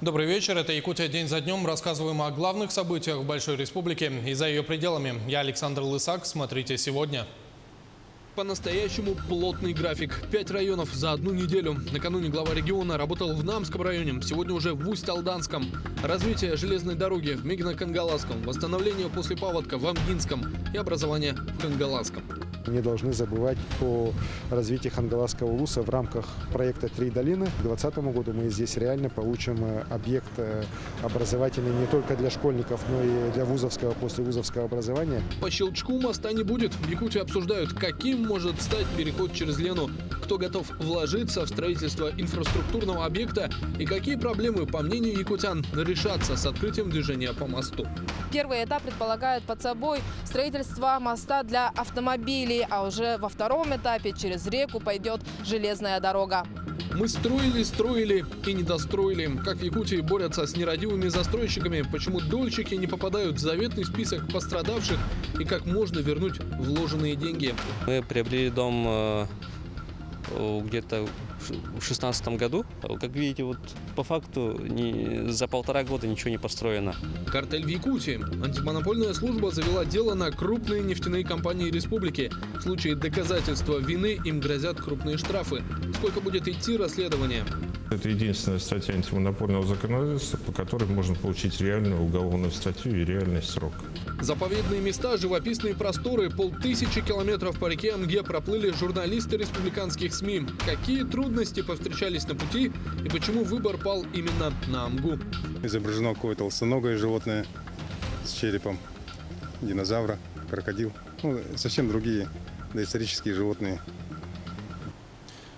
Добрый вечер. Это Якутия день за днем. Рассказываем о главных событиях в Большой Республике и за ее пределами. Я Александр Лысак. Смотрите сегодня. По-настоящему плотный график. 5 районов за одну неделю. Накануне глава региона работал в Намском районе, сегодня уже в Усть-Алданском. Развитие железной дороги в Мигино-Кангаласском, восстановление после паводка в Амгинском и образование в Кангаласском. Не должны забывать о развитии Хангаласского улуса в рамках проекта «Три долины». К 2020 году мы здесь реально получим объект образовательный не только для школьников, но и для вузовского, послевузовского образования. По щелчку моста не будет. В Якутии обсуждают, каким может стать переход через Лену, кто готов вложиться в строительство инфраструктурного объекта и какие проблемы, по мнению якутян, решатся с открытием движения по мосту. Первый этап предполагает под собой строительство моста для автомобилей, а уже во втором этапе через реку пойдет железная дорога. Мы строили и не достроили. Как в Якутии борются с нерадивыми застройщиками, почему дольщики не попадают в заветный список пострадавших и как можно вернуть вложенные деньги. Мы приобрели дом где-то в 2016 году. Как видите, вот по факту за 1,5 года ничего не построено. Картель в Якутии. Антимонопольная служба завела дело на крупные нефтяные компании республики. В случае доказательства вины им грозят крупные штрафы. Сколько будет идти расследование? Это единственная статья антимонопольного законодательства, по которой можно получить реальную уголовную статью и реальный срок. Заповедные места, живописные просторы, 1500 километров по реке Амге проплыли журналисты республиканских СМИ. Какие трудности повстречались на пути и почему выбор пал именно на Амгу? Изображено какое-то толстоногое животное с черепом динозавра, крокодил. Совсем другие доисторические животные.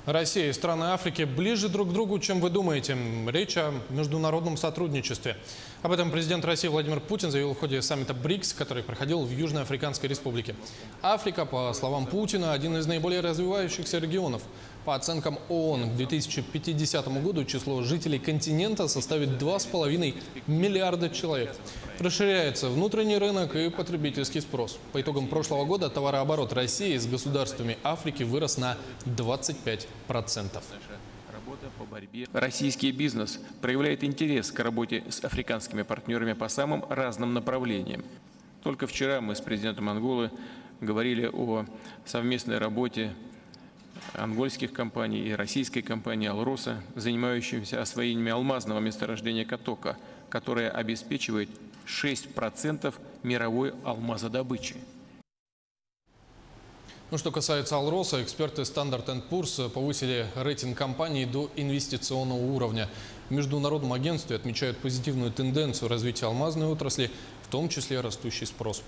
Россия и страны Африки ближе друг к другу, чем вы думаете. Речь о международном сотрудничестве. Об этом президент России Владимир Путин заявил в ходе саммита БРИКС, который проходил в Южноафриканской республике. Африка, по словам Путина, один из наиболее развивающихся регионов. По оценкам ООН, к 2050 году число жителей континента составит 2,5 миллиарда человек. Расширяется внутренний рынок и потребительский спрос. По итогам прошлого года товарооборот России с государствами Африки вырос на 25%. Российский бизнес проявляет интерес к работе с африканскими партнерами по самым разным направлениям. Только вчера мы с президентом Анголы говорили о совместной работе ангольских компаний и российской компании «Алроса», занимающимся освоением алмазного месторождения Катока, которое обеспечивает 6% мировой алмазодобычи. Что касается «Алроса», эксперты Standard & Poor's повысили рейтинг компании до инвестиционного уровня. В международном агентстве отмечают позитивную тенденцию развития алмазной отрасли, в том числе растущий спрос.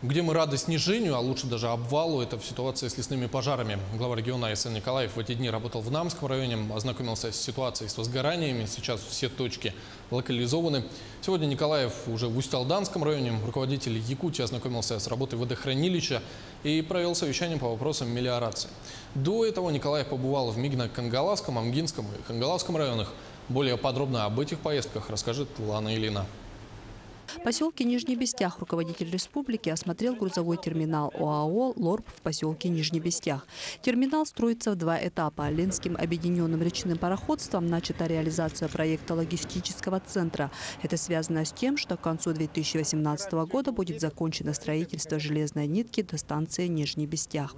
Где мы рады снижению, а лучше даже обвалу, это в ситуации с лесными пожарами. Глава региона А.С. Николаев в эти дни работал в Намском районе, ознакомился с ситуацией с возгораниями. Сейчас все точки локализованы. Сегодня Николаев уже в Усть-Алданском районе. Руководитель Якутии ознакомился с работой водохранилища и провел совещание по вопросам мелиорации. До этого Николаев побывал в Мигино-Кангаласском, Амгинском и Хангаласском районах. Более подробно об этих поездках расскажет Лана Ильина. В поселке Нижний Бестях руководитель республики осмотрел грузовой терминал ОАО «Лорб» в поселке Нижний Бестях. Терминал строится в 2 этапа. Ленским объединенным речным пароходством начата реализация проекта логистического центра. Это связано с тем, что к концу 2018 года будет закончено строительство железной нитки до станции Нижний Бестях.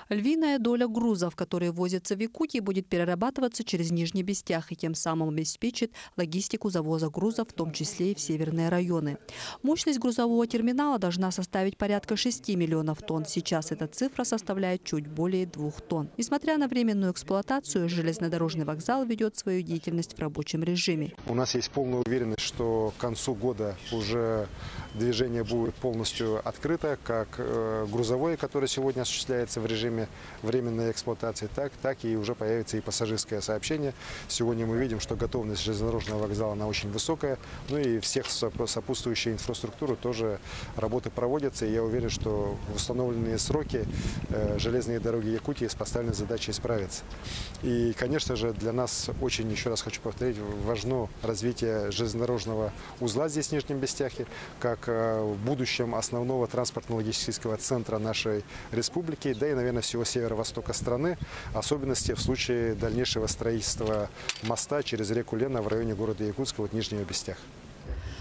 Львиная доля грузов, которые возятся в Якутии, будет перерабатываться через Нижний Бестях и тем самым обеспечит логистику завоза грузов, в том числе и в северные районы. Мощность грузового терминала должна составить порядка 6 миллионов тонн. Сейчас эта цифра составляет чуть более 2 тонн. Несмотря на временную эксплуатацию, железнодорожный вокзал ведет свою деятельность в рабочем режиме. У нас есть полная уверенность, что к концу года уже движение будет полностью открыто, как грузовое, которое сегодня осуществляется в режиме временной эксплуатации, так и уже появится и пассажирское сообщение. Сегодня мы видим, что готовность железнодорожного вокзала она очень высокая, и всех сопутствующей инфраструктуры тоже работы проводятся. И я уверен, что в установленные сроки железные дороги Якутии с поставленной задачей справятся. И, конечно же, для нас очень, еще раз хочу повторить, важно развитие железнодорожного узла здесь в Нижнем Бестяхе, как в будущем основного транспортно-логистического центра нашей республики, да и, наверное, всего северо-востока страны, особенности в случае дальнейшего строительства моста через реку Лена в районе города Якутска, вот Нижнего Бестях.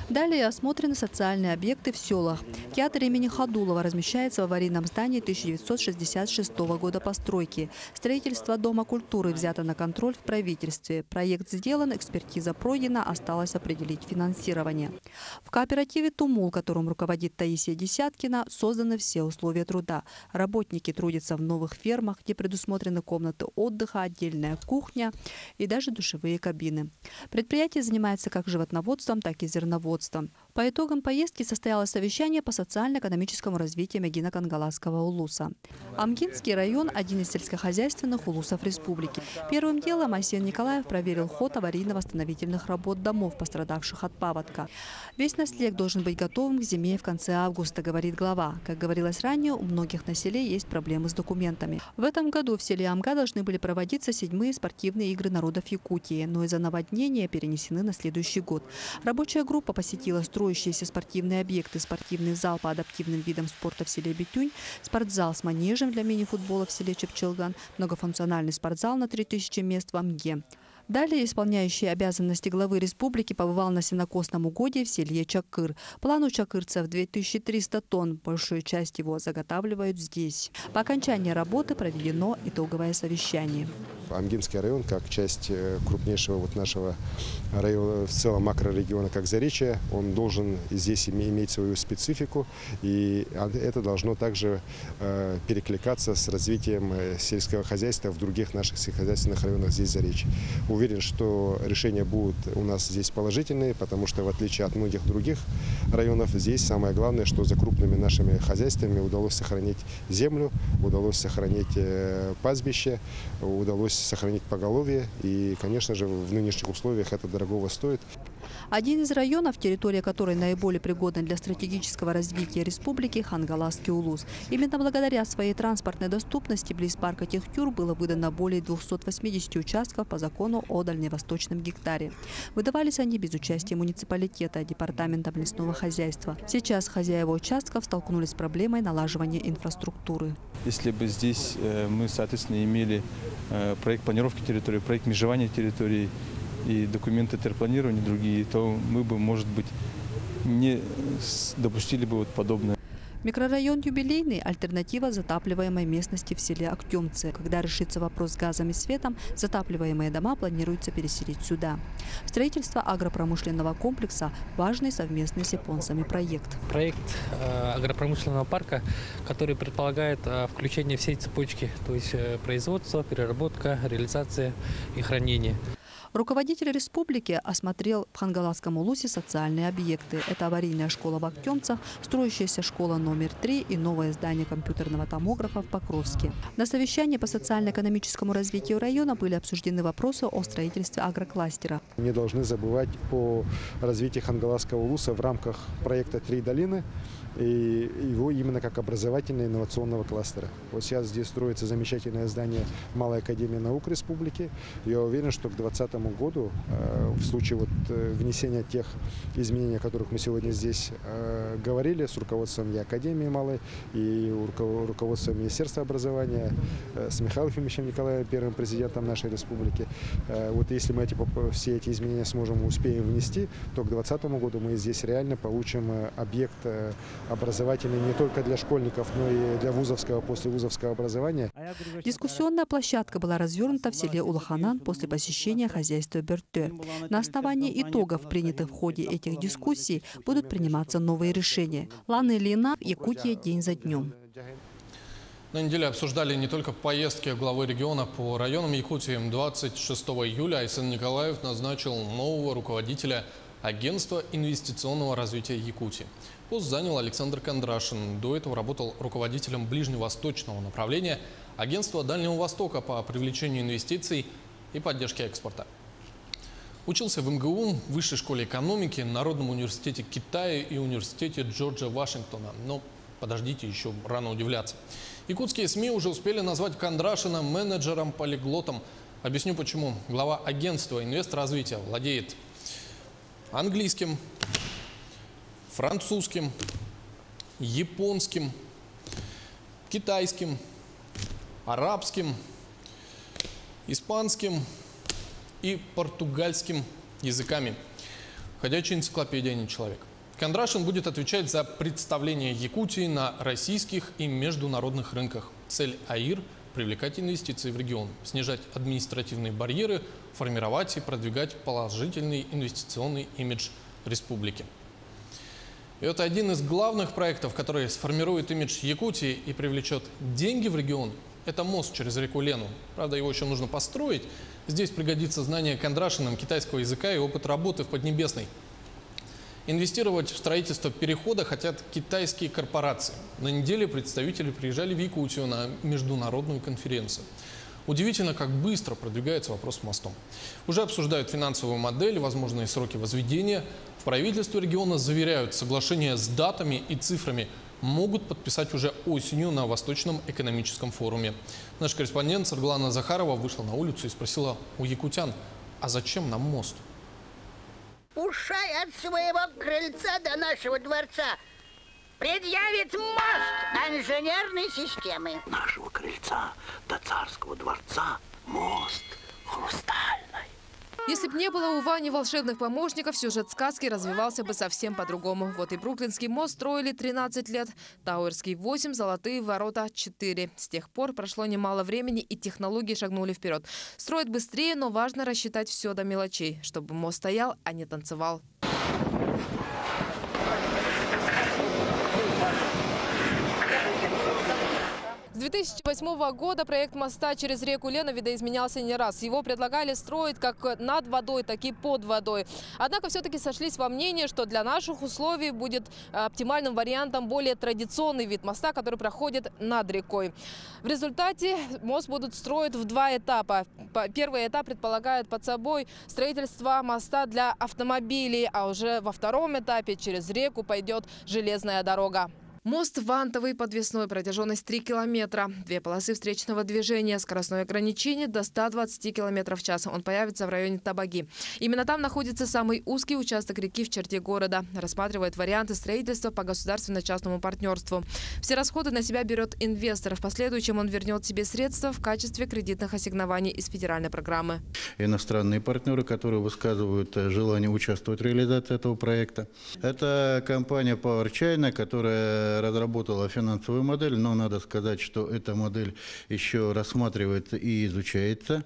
Далее осмотрены социальные объекты в селах. Театр имени Ходулова размещается в аварийном здании 1966 года постройки. Строительство Дома культуры взято на контроль в правительстве. Проект сделан, экспертиза пройдена, осталось определить финансирование. В кооперативе «Тумул», которым руководит Таисия Десяткина, созданы все условия труда. Работники трудятся в новых фермах, где предусмотрены комнаты отдыха, отдельная кухня и даже душевые кабины. Предприятие занимается как животноводством, так и зерноводством. По итогам поездки состоялось совещание по социально-экономическому развитию Мегино-Кангаласского улуса. Амгинский район – один из сельскохозяйственных улусов республики. Первым делом Айсен Николаев проверил ход аварийно-восстановительных работ домов, пострадавших от паводка. Весь наследник должен быть готовым к зиме в конце августа, говорит глава. Как говорилось ранее, у многих на селе есть проблемы с документами. В этом году в селе Амга должны были проводиться 7-е спортивные игры народов Якутии, но из-за наводнения перенесены на следующий год. Рабочая группа посетила строящиеся спортивные объекты, спортивный зал по адаптивным видам спорта в селе Битюнь, спортзал с манежем для мини-футбола в селе Чепчелган, многофункциональный спортзал на 3000 мест в Амге. Далее исполняющий обязанности главы республики побывал на сенокосном угодье в селе Чакыр. План у чакырцев 2300 тонн. Большую часть его заготавливают здесь. По окончании работы проведено итоговое совещание. Амгинский район, как часть крупнейшего нашего района, в целом макрорегиона, как Заречье, он должен здесь иметь свою специфику. И это должно также перекликаться с развитием сельского хозяйства в других наших сельскохозяйственных районах здесь Заречья. Уверен, что решения будут у нас здесь положительные, потому что в отличие от многих других районов, здесь самое главное, что за крупными нашими хозяйствами удалось сохранить землю, удалось сохранить пастбище, удалось сохранить поголовье. И, конечно же, в нынешних условиях это дорогого стоит. Один из районов, территория которой наиболее пригодна для стратегического развития республики – Хангаласский улус. Именно благодаря своей транспортной доступности близ парка Техтюр было выдано более 280 участков по закону о дальневосточном гектаре. Выдавались они без участия муниципалитета, департамента лесного хозяйства. Сейчас хозяева участков столкнулись с проблемой налаживания инфраструктуры. Если бы здесь мы, соответственно, имели проект планировки территории, проект межевания территории и документы терпланирования другие, то мы бы, может быть, не допустили бы подобное. Микрорайон «Юбилейный» – альтернатива затапливаемой местности в селе Актемцы. Когда решится вопрос с газом и светом, затапливаемые дома планируется переселить сюда. Строительство агропромышленного комплекса – важный совместный с японцами проект. Проект агропромышленного парка, который предполагает включение всей цепочки, то есть производство, переработка, реализация и хранение. Руководитель республики осмотрел в Хангаласском улусе социальные объекты. Это аварийная школа в Актемцах, строящаяся школа номер 3 и новое здание компьютерного томографа в Покровске. На совещании по социально-экономическому развитию района были обсуждены вопросы о строительстве агрокластера. Не должны забывать о развитии Хангаласского улуса в рамках проекта «Три долины» и его именно как образовательно-инновационного кластера. Вот сейчас здесь строится замечательное здание Малой академии наук республики. Я уверен, что к 2020 году, в случае внесения тех изменений, о которых мы сегодня здесь говорили, с руководством и Академии Малой, и руководством Министерства образования, с Михаилом Ефимовичем Николаевым, первым президентом нашей республики, вот если мы все эти изменения успеем внести, то к 2020 году мы здесь реально получим объект образовательный не только для школьников, но и для вузовского, послевузовского образования. Дискуссионная площадка была развернута в селе Улаханан после посещения хозяйства Бертё. На основании итогов, принятых в ходе этих дискуссий, будут приниматься новые решения. Лана Ильина, Якутия, день за днем. На неделе обсуждали не только поездки главы региона по районам Якутии. 26 июля Айсен Николаев назначил нового руководителя Агентства инвестиционного развития Якутии. Пост занял Александр Кондрашин. До этого работал руководителем ближневосточного направления Агентства Дальнего Востока по привлечению инвестиций и поддержке экспорта. Учился в МГУ, Высшей школе экономики, Народном университете Китая и университете Джорджа Вашингтона. Но подождите, еще рано удивляться. Якутские СМИ уже успели назвать Кондрашина менеджером-полиглотом. Объясню почему. Глава агентства инвестразвития владеет английским, французским, японским, китайским, арабским, испанским и португальским языками. Ходячая энциклопедия, а не человек. Кондрашин будет отвечать за представление Якутии на российских и международных рынках. Цель АИР – привлекать инвестиции в регион, снижать административные барьеры, формировать и продвигать положительный инвестиционный имидж республики. И это один из главных проектов, который сформирует имидж Якутии и привлечет деньги в регион. Это мост через реку Лену. Правда, его еще нужно построить. Здесь пригодится знание Кондрашиным китайского языка и опыт работы в Поднебесной. Инвестировать в строительство перехода хотят китайские корпорации. На неделе представители приезжали в Якутию на международную конференцию. Удивительно, как быстро продвигается вопрос с мостом. Уже обсуждают финансовую модель, возможные сроки возведения. В правительстве региона заверяют, соглашения с датами и цифрами могут подписать уже осенью на Восточном экономическом форуме. Наш корреспондент Сарглана Захарова вышла на улицу и спросила у якутян, а зачем нам мост? Пушай от своего крыльца до нашего дворца предъявит мост инженерной системы. Нашего крыльца до царского дворца мост хрустальный. Если бы не было у Вани волшебных помощников, сюжет сказки развивался бы совсем по-другому. Вот и Бруклинский мост строили 13 лет, Тауэрский 8, Золотые ворота 4. С тех пор прошло немало времени, и технологии шагнули вперед. Строят быстрее, но важно рассчитать все до мелочей, чтобы мост стоял, а не танцевал. С 2008 года проект моста через реку Лена видоизменялся не раз. Его предлагали строить как над водой, так и под водой. Однако все-таки сошлись во мнении, что для наших условий будет оптимальным вариантом более традиционный вид моста, который проходит над рекой. В результате мост будут строить в 2 этапа. Первый этап предполагает под собой строительство моста для автомобилей, а уже во втором этапе через реку пойдет железная дорога. Мост вантовый, подвесной, протяженность 3 километра. 2 полосы встречного движения, скоростное ограничение до 120 км в час. Он появится в районе Табаги. Именно там находится самый узкий участок реки в черте города. Рассматривает варианты строительства по государственно-частному партнерству. Все расходы на себя берет инвестор. В последующем он вернет себе средства в качестве кредитных ассигнований из федеральной программы. Иностранные партнеры, которые высказывают желание участвовать в реализации этого проекта. Это компания Power China, которая разработала финансовую модель, но надо сказать, что эта модель еще рассматривается и изучается.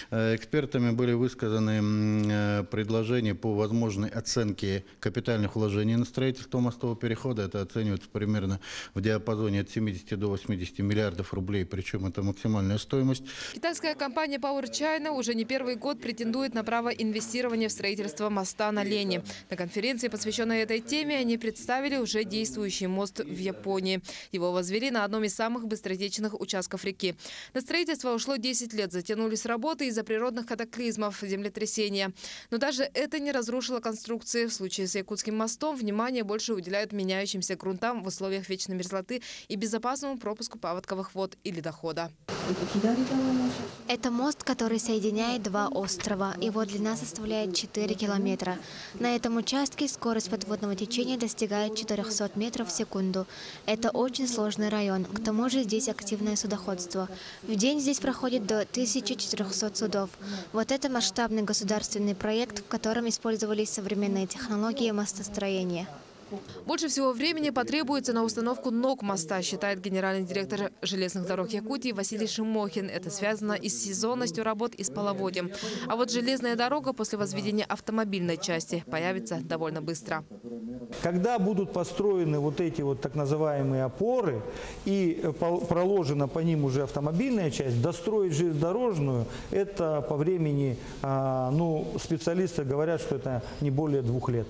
Экспертами были высказаны предложения по возможной оценке капитальных вложений на строительство мостового перехода. Это оценивается примерно в диапазоне от 70 до 80 миллиардов рублей, причем это максимальная стоимость. Китайская компания Power China уже не первый год претендует на право инвестирования в строительство моста на Лене. На конференции, посвященной этой теме, они представили уже действующий мост в Японии. Его возвели на одном из самых быстротечных участков реки. На строительство ушло 10 лет. Затянулись работы из-за природных катаклизмов, землетрясения. Но даже это не разрушило конструкции. В случае с Якутским мостом внимание больше уделяют меняющимся грунтам в условиях вечной мерзлоты и безопасному пропуску паводковых вод и ледохода. Это мост, который соединяет 2 острова. Его длина составляет 4 километра. На этом участке скорость подводного течения достигает 400 метров в секунду. Это очень сложный район. К тому же здесь активное судоходство. В день здесь проходит до 1400 судов. Вот это масштабный государственный проект, в котором использовались современные технологии мостостроения. Больше всего времени потребуется на установку ног моста, считает генеральный директор железных дорог Якутии Василий Шимохин. Это связано и с сезонностью работ и с половодьем. А вот железная дорога после возведения автомобильной части появится довольно быстро. Когда будут построены вот эти вот так называемые опоры и проложена по ним уже автомобильная часть, достроить железнодорожную, это по времени, специалисты говорят, что это не более 2 лет.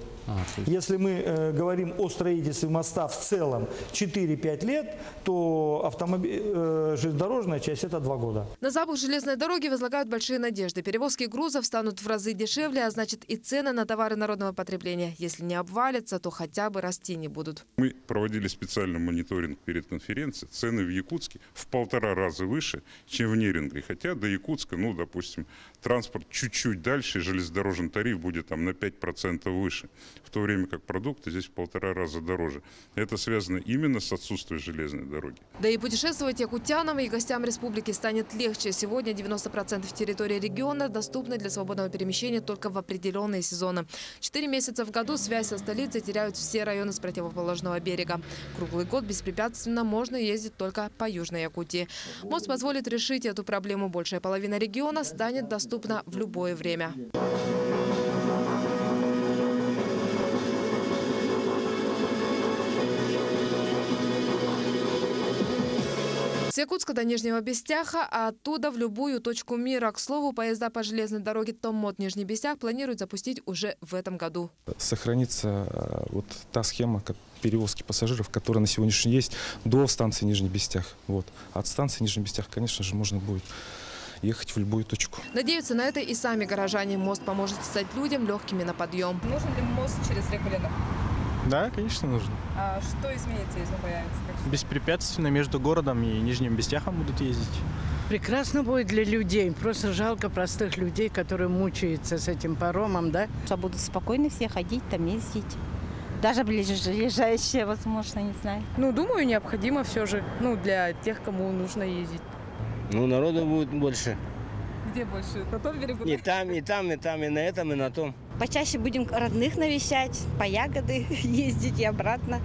Если мы говорим о строительстве моста в целом 4-5 лет, то железнодорожная часть – это 2 года. На запуск железной дороги возлагают большие надежды. Перевозки грузов станут в разы дешевле, а значит и цены на товары народного потребления, если не обвалятся, то хотя бы расти не будут. Мы проводили специальный мониторинг перед конференцией. Цены в Якутске в 1,5 раза выше, чем в Нерингре. Хотя до Якутска, допустим, транспорт чуть-чуть дальше, железнодорожный тариф будет там на 5% выше. В то время как продукты здесь в 1,5 раза дороже. Это связано именно с отсутствием железной дороги. Да и путешествовать якутянам и гостям республики станет легче. Сегодня 90% территории региона доступны для свободного перемещения только в определенные сезоны. 4 месяца в году связь со столицей теряют все районы с противоположного берега. Круглый год беспрепятственно можно ездить только по Южной Якутии. Мост позволит решить эту проблему. Большая половина региона станет доступна в любое время. С Якутска до Нижнего Бестяха, а оттуда в любую точку мира. К слову, поезда по железной дороге Томмот-Нижний Бестях планируют запустить уже в этом году. Сохранится вот та схема перевозки пассажиров, которая на сегодняшний день есть, до станции Нижний Бестях. Вот. От станции Нижний Бестях, конечно же, можно будет ехать в любую точку. Надеются на это и сами горожане. Мост поможет стать людям легкими на подъем. Нужен ли мост через реку Лена? Да, конечно, нужно. А что изменится, если он появится? Беспрепятственно между городом и Нижним Бестяхом будут ездить. Прекрасно будет для людей. Просто жалко простых людей, которые мучаются с этим паромом, да? Будут спокойно все ходить, там ездить. Даже ближайшие, возможно, не знаю. Думаю, необходимо все же. Для тех, кому нужно ездить. Народу будет больше. Где больше? На том берегу? И там, и на этом, и на том. Почаще будем родных навещать, по ягоды ездить и обратно.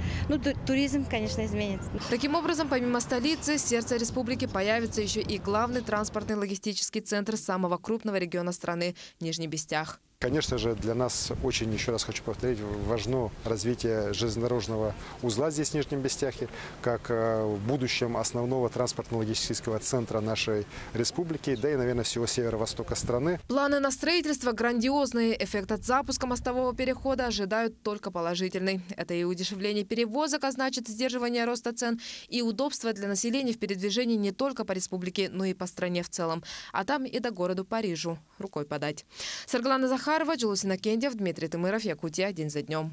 Туризм, конечно, изменится. Таким образом, помимо столицы, сердце республики появится еще и главный транспортный логистический центр самого крупного региона страны – Нижний Бестях. Конечно же, для нас очень, еще раз хочу повторить, важно развитие железнодорожного узла здесь, в Нижнем Бестяхе, как в будущем основного транспортно-логистического центра нашей республики, да и, наверное, всего северо-востока страны. Планы на строительство грандиозные. Эффект от запуска мостового перехода ожидают только положительный. Это и удешевление перевозок, а значит сдерживание роста цен, и удобство для населения в передвижении не только по республике, но и по стране в целом. А там и до города Парижу рукой подать. Сарглана Захарова, Джулус Иннокентьев, Дмитрий Тымыров, Якутия. День за днем.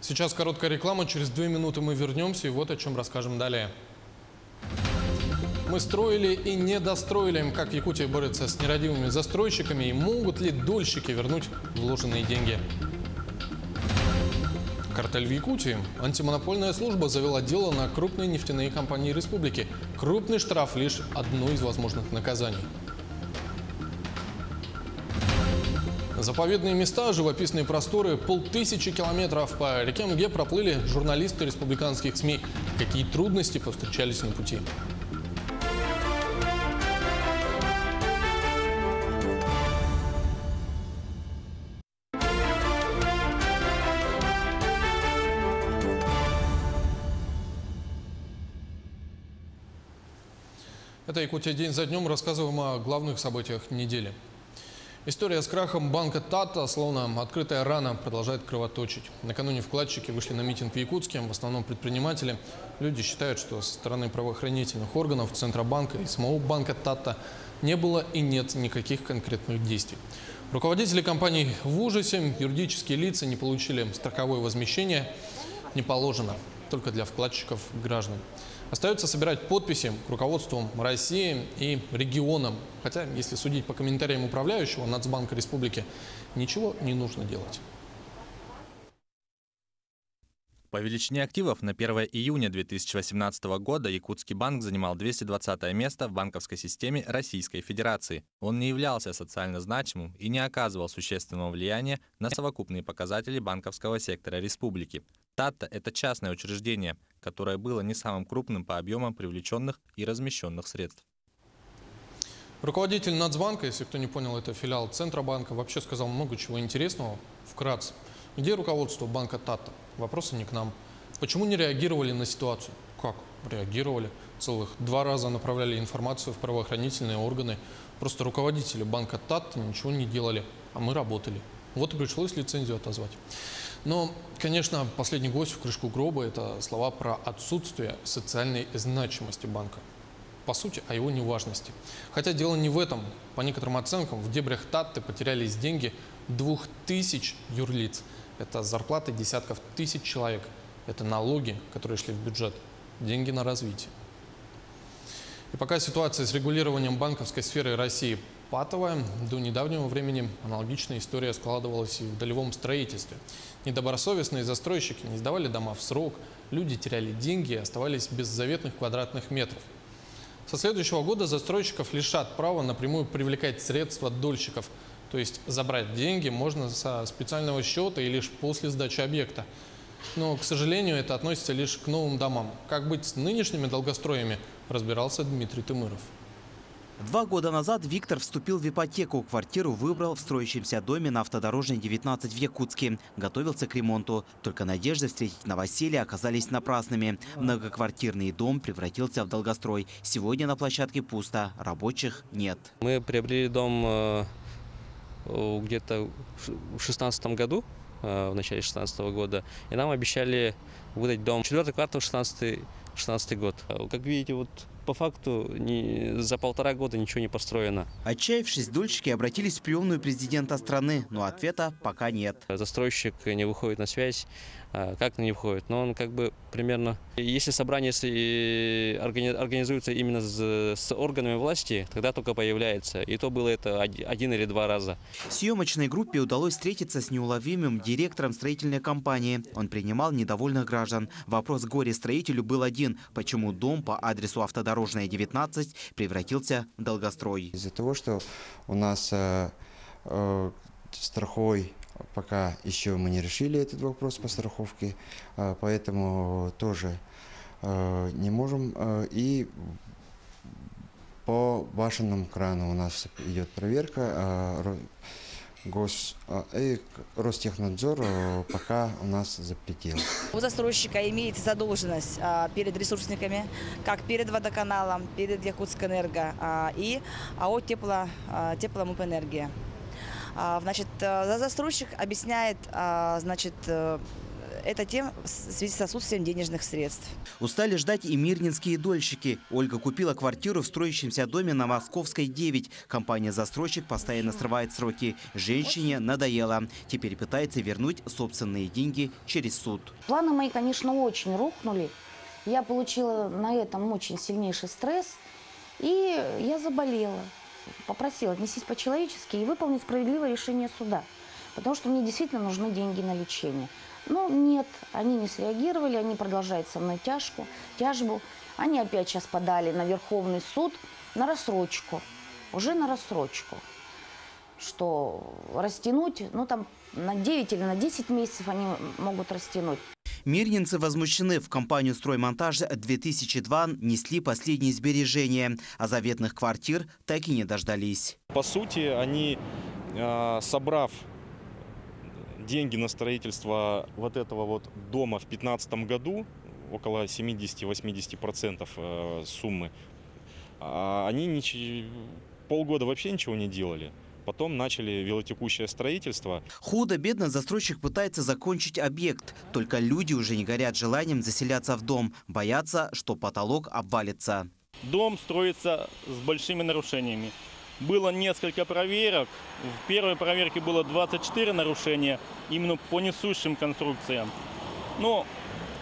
Сейчас короткая реклама. Через 2 минуты мы вернемся. И вот о чем расскажем далее. Мы строили и не достроили. Как Якутия борется с нерадивыми застройщиками и могут ли дольщики вернуть вложенные деньги? Картель в Якутии. Антимонопольная служба завела дело на крупные нефтяные компании республики. Крупный штраф – лишь одно из возможных наказаний. Заповедные места, живописные просторы, 5000 километров по реке МГ проплыли журналисты республиканских СМИ. Какие трудности повстречались на пути? Это Якутия день за днем. Рассказываем о главных событиях недели. История с крахом банка Тата, словно открытая рана, продолжает кровоточить. Накануне вкладчики вышли на митинг в Якутске, в основном предприниматели. Люди считают, что со стороны правоохранительных органов, Центробанка и самого банка Тата не было и нет никаких конкретных действий. Руководители компаний в ужасе, юридические лица не получили страховое возмещение. Не положено, только для вкладчиков граждан. Остается собирать подписи к руководству России и регионам. Хотя, если судить по комментариям управляющего Нацбанка Республики, ничего не нужно делать. По величине активов на 1 июня 2018 года Якутский банк занимал 220 место в банковской системе Российской Федерации. Он не являлся социально значимым и не оказывал существенного влияния на совокупные показатели банковского сектора республики. Тата – это частное учреждение, которое было не самым крупным по объемам привлеченных и размещенных средств. Руководитель Нацбанка, если кто не понял, это филиал Центробанка, вообще сказал много чего интересного. Вкратце. Где руководство банка Тата? Вопросы не к нам. Почему не реагировали на ситуацию? Как? Реагировали. Целых 2 раза направляли информацию в правоохранительные органы. Просто руководители банка Тата ничего не делали, а мы работали. Вот и пришлось лицензию отозвать. Но, конечно, последний гвоздь в крышку гроба – это слова про отсутствие социальной значимости банка. По сути, о его неважности. Хотя дело не в этом. По некоторым оценкам, в дебрях Таты потерялись деньги 2000 юрлиц. Это зарплаты десятков тысяч человек. Это налоги, которые шли в бюджет. Деньги на развитие. И пока ситуация с регулированием банковской сферы России патовая. До недавнего времени аналогичная история складывалась и в долевом строительстве. Недобросовестные застройщики не сдавали дома в срок, люди теряли деньги и оставались без заветных квадратных метров. Со следующего года застройщиков лишат права напрямую привлекать средства дольщиков. То есть забрать деньги можно со специального счета и лишь после сдачи объекта. Но, к сожалению, это относится лишь к новым домам. Как быть с нынешними долгостроями, разбирался Дмитрий Тымыров. 2 года назад Виктор вступил в ипотеку. Квартиру выбрал в строящемся доме на Автодорожной 19 в Якутске. Готовился к ремонту. Только надежды встретить новоселье оказались напрасными. Многоквартирный дом превратился в долгострой. Сегодня на площадке пусто, рабочих нет. Мы приобрели дом где-то в 2016 году, в начале 2016 года. И нам обещали выдать дом 4-й квартал 2016 год. Как видите, вот по факту за 1,5 года ничего не построено. Отчаявшись, дольщики обратились в приемную президента страны, но ответа пока нет. Застройщик не выходит на связь. Как не выходит? Но он как бы примерно... Если собрание организуется именно с органами власти, тогда только появляется. И то было это 1 или 2 раза. Съемочной группе удалось встретиться с неуловимым директором строительной компании. Он принимал недовольных граждан. Вопрос горе-строителю был один. Почему дом по адресу Автодорожная 19 превратился в долгострой? Из-за того, что у нас страховой пока еще мы не решили этот вопрос по страховке, поэтому тоже не можем. И по башенному крану у нас идет проверка. Ростехнадзор пока у нас запретил. У застройщика имеется задолженность перед ресурсниками, как перед водоканалом, перед Якутскэнерго и АО Тепломупэнергия. Значит, застройщик объясняет, значит, это тем в связи с отсутствием денежных средств. Устали ждать и мирнинские дольщики. Ольга купила квартиру в строящемся доме на Московской 9. Компания-застройщик постоянно срывает сроки. Женщине надоело. Теперь пытается вернуть собственные деньги через суд. Планы мои, конечно, очень рухнули. Я получила на этом очень сильнейший стресс. И я заболела. Попросила отнестись по-человечески и выполнить справедливое решение суда. Потому что мне действительно нужны деньги на лечение. Но нет, они не среагировали, они продолжают со мной тяжбу. Они опять сейчас подали на Верховный суд на рассрочку. Уже на рассрочку. Что растянуть, ну там на 9 или на 10 месяцев они могут растянуть. Мирнинцы возмущены. В компанию «Строймонтаж-2002» несли последние сбережения, а заветных квартир так и не дождались. По сути, они, собрав деньги на строительство вот этого вот дома в 2015 году, около 70-80% суммы, они полгода вообще ничего не делали. Потом начали велотекущее строительство. Худо-бедно застройщик пытается закончить объект. Только люди уже не горят желанием заселяться в дом. Боятся, что потолок обвалится. Дом строится с большими нарушениями. Было несколько проверок. В первой проверке было 24 нарушения именно по несущим конструкциям. Но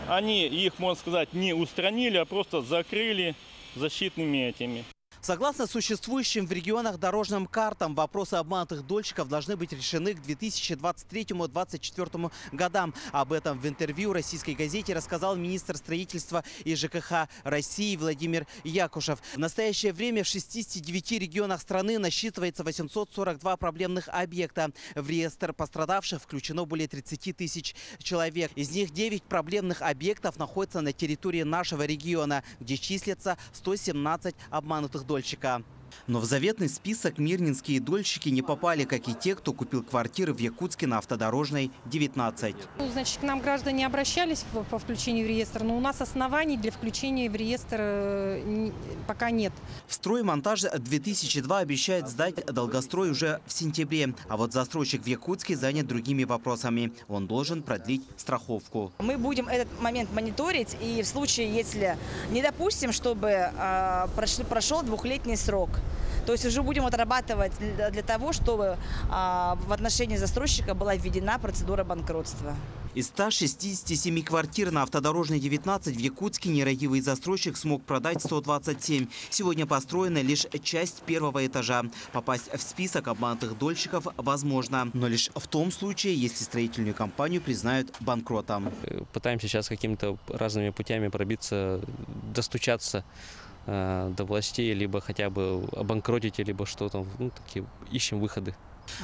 они их, можно сказать, не устранили, а просто закрыли защитными этими. Согласно существующим в регионах дорожным картам, вопросы обманутых дольщиков должны быть решены к 2023-2024 годам. Об этом в интервью российской газете рассказал министр строительства и ЖКХ России Владимир Якушев. В настоящее время в 69 регионах страны насчитывается 842 проблемных объекта. В реестр пострадавших включено более 30 тысяч человек. Из них 9 проблемных объектов находятся на территории нашего региона, где числятся 117 обманутых дольщиков. Но в заветный список мирнинские дольщики не попали, как и те, кто купил квартиры в Якутске на Автодорожной 19. Значит, к нам граждане обращались по включению в реестр, но у нас оснований для включения в реестр пока нет. В «Строймонтаж-2002» обещает сдать долгострой уже в сентябре. А вот застройщик в Якутске занят другими вопросами. Он должен продлить страховку. Мы будем этот момент мониторить, и в случае, если не допустим, чтобы прошел 2-летний срок, То есть уже будем отрабатывать для того, чтобы в отношении застройщика была введена процедура банкротства. Из 167 квартир на Автодорожной 19 в Якутске нерадивый застройщик смог продать 127. Сегодня построена лишь часть первого этажа. Попасть в список обманутых дольщиков возможно, но лишь в том случае, если строительную компанию признают банкротом. Пытаемся сейчас какими-то разными путями пробиться, достучаться до властей, либо хотя бы обанкротить, либо что-то. Ну, такие, ищем выходы.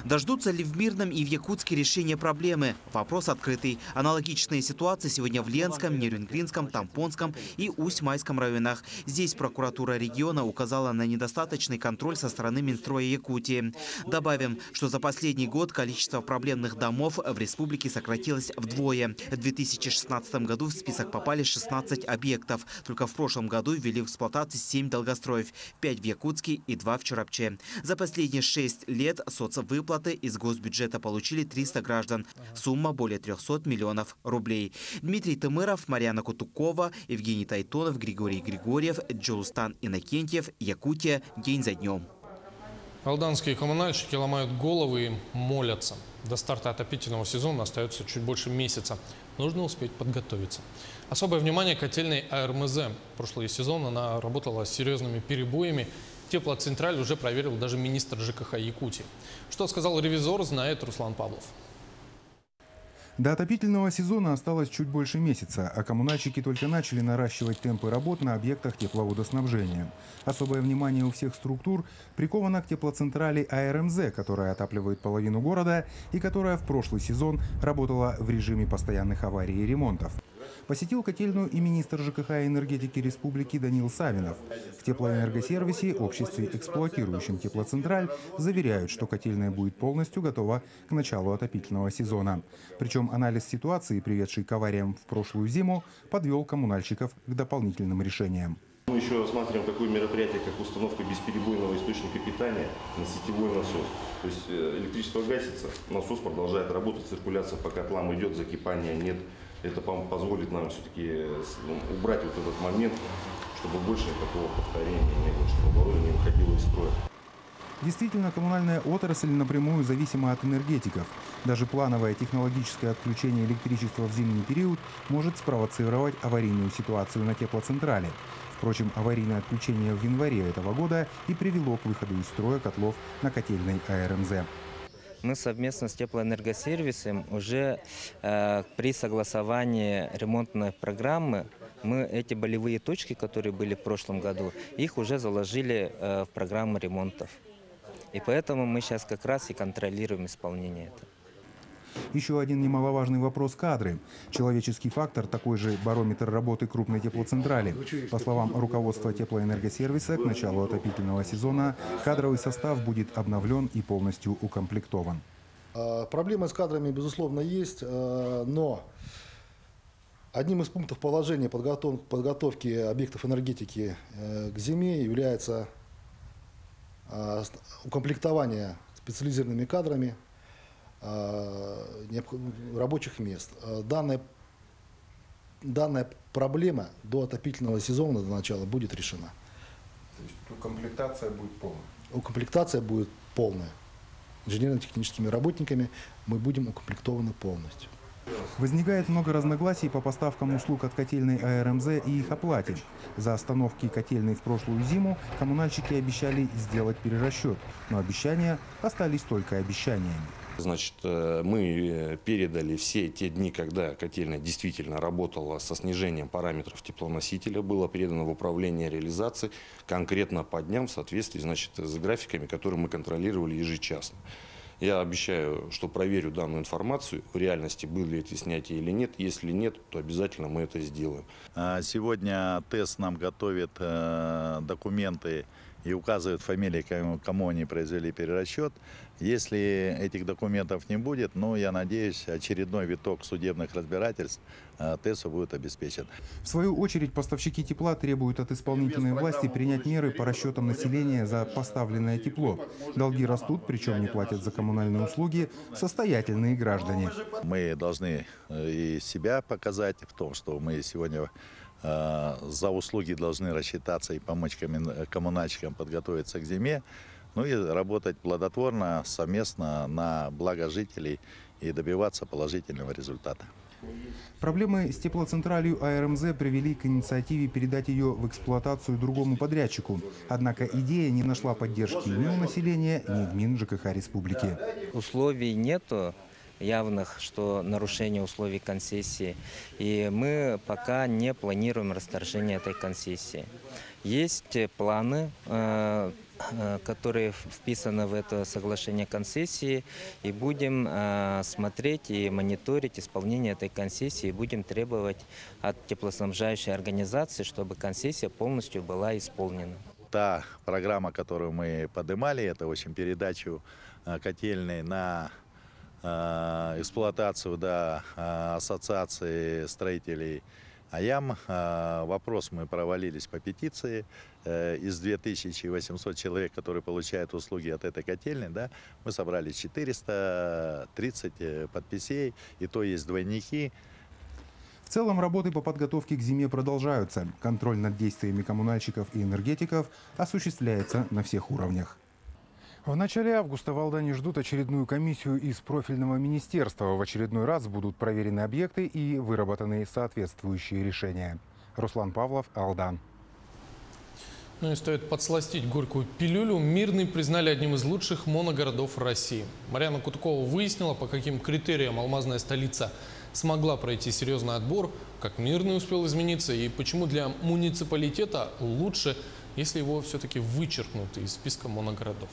Дождутся ли в Мирном и в Якутске решения проблемы? Вопрос открытый. Аналогичные ситуации сегодня в Ленском, Нерюнгринском, Тампонском и Усть-Майском районах. Здесь прокуратура региона указала на недостаточный контроль со стороны Минстроя Якутии. Добавим, что за последний год количество проблемных домов в республике сократилось вдвое. В 2016 году в список попали 16 объектов. Только в прошлом году ввели в эксплуатацию 7 долгостроев, 5 в Якутске и 2 в Чорапче. За последние 6 лет соцвыплаты из госбюджета получили 300 граждан. Сумма более 300 миллионов рублей. Дмитрий Тымыров, Марьяна Кутукова, Евгений Тайтонов, Григорий Григорьев, Джулстан Иннокентьев. Якутия. День за днем. Алданские коммунальщики ломают головы и молятся. До старта отопительного сезона остается чуть больше месяца. Нужно успеть подготовиться. Особое внимание котельной АРМЗ. Прошлый сезон она работала с серьезными перебоями. Теплоцентраль уже проверил даже министр ЖКХ Якутии. Что сказал ревизор, знает Руслан Павлов. До отопительного сезона осталось чуть больше месяца, а коммунальщики только начали наращивать темпы работ на объектах тепловодоснабжения. Особое внимание у всех структур приковано к теплоцентрали АРМЗ, которая отапливает половину города и которая в прошлый сезон работала в режиме постоянных аварий и ремонтов. Посетил котельную и министр ЖКХ и энергетики республики Данил Савинов. В теплоэнергосервисе, обществе, эксплуатирующем теплоцентраль, заверяют, что котельная будет полностью готова к началу отопительного сезона. Причем анализ ситуации, приведший к авариям в прошлую зиму, подвел коммунальщиков к дополнительным решениям. Мы еще рассматриваем такое мероприятие, как установка бесперебойного источника питания на сетевой насос. То есть электричество гасится, насос продолжает работать, циркуляция по котлам идет, закипания нет. Это позволит нам все-таки убрать вот этот момент, чтобы больше такого повторения не было, чтобы оборудование не выходило из строя. Действительно, коммунальная отрасль напрямую зависима от энергетиков. Даже плановое технологическое отключение электричества в зимний период может спровоцировать аварийную ситуацию на теплоцентрале. Впрочем, аварийное отключение в январе этого года и привело к выходу из строя котлов на котельной АРМЗ. Мы совместно с теплоэнергосервисом уже при согласовании ремонтной программы мы эти болевые точки, которые были в прошлом году, их уже заложили в программу ремонтов. И поэтому мы сейчас как раз и контролируем исполнение этого. Еще один немаловажный вопрос – кадры. Человеческий фактор – такой же барометр работы крупной теплоцентрали. По словам руководства теплоэнергосервиса, к началу отопительного сезона кадровый состав будет обновлен и полностью укомплектован. Проблемы с кадрами, безусловно, есть, но одним из пунктов положения подготовки объектов энергетики к зиме является укомплектование специализированными кадрами рабочих мест. Данная проблема до отопительного сезона, до начала, будет решена. То есть укомплектация будет полная? Укомплектация будет полная. Инженерно-техническими работниками мы будем укомплектованы полностью. Возникает много разногласий по поставкам услуг от котельной АРМЗ и их оплате. За остановки котельной в прошлую зиму коммунальщики обещали сделать перерасчет, но обещания остались только обещаниями. Значит, мы передали все те дни, когда котельная действительно работала со снижением параметров теплоносителя, было передано в управление реализации конкретно по дням в соответствии, значит, с графиками, которые мы контролировали ежечасно. Я обещаю, что проверю данную информацию, в реальности были эти снятия или нет. Если нет, то обязательно мы это сделаем. Сегодня ТЭС нам готовит документы и указывает фамилии, кому они произвели перерасчет. Если этих документов не будет, я надеюсь, очередной виток судебных разбирательств ТЭСу будет обеспечен. В свою очередь, поставщики тепла требуют от исполнительной власти принять меры по расчетам населения за поставленное тепло. Долги растут, причем не платят за коммунальные услуги состоятельные граждане. Мы должны и себя показать в том, что мы сегодня за услуги должны рассчитаться и помочь коммунальщикам подготовиться к зиме. ну и работать плодотворно, совместно на благо жителей и добиваться положительного результата. Проблемы с теплоцентралью АРМЗ привели к инициативе передать ее в эксплуатацию другому подрядчику. Однако идея не нашла поддержки ни у населения, ни в Мин-ЖКХ республики. Условий нету явных, что нарушение условий концессии. И мы пока не планируем расторжение этой концессии. Есть планы, которые вписаны в это соглашение концессии, и будем смотреть и мониторить исполнение этой концессии, и будем требовать от теплоснабжающей организации, чтобы концессия полностью была исполнена. Та программа, которую мы поднимали, это в общем передачу котельной на эксплуатацию ассоциации строителей АЯМ. Вопрос мы провалились по петиции. Из 2800 человек, которые получают услуги от этой котельной, мы собрали 430 подписей, и то есть двойники. В целом работы по подготовке к зиме продолжаются. Контроль над действиями коммунальщиков и энергетиков осуществляется на всех уровнях. В начале августа в Алдане ждут очередную комиссию из профильного министерства. В очередной раз будут проверены объекты и выработаны соответствующие решения. Руслан Павлов, Алдан. Ну и стоит подсластить горькую пилюлю. Мирный признали одним из лучших моногородов России. Марьяна Кутукова выяснила, по каким критериям алмазная столица смогла пройти серьезный отбор, как Мирный успел измениться и почему для муниципалитета лучше, если его все-таки вычеркнут из списка моногородов.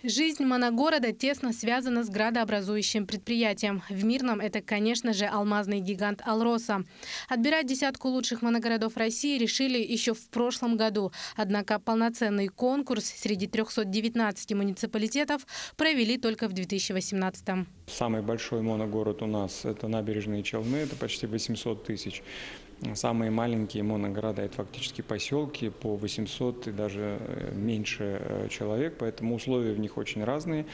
Жизнь моногорода тесно связана с градообразующим предприятием. В Мирном это, конечно же, алмазный гигант «Алроса». Отбирать десятку лучших моногородов России решили еще в прошлом году. Однако полноценный конкурс среди 319 муниципалитетов провели только в 2018-м. Самый большой моногород у нас – это Набережные Челны, это почти 800 тысяч. Самые маленькие моногорода – это фактически поселки по 800 и даже меньше человек, поэтому условия в них очень разные.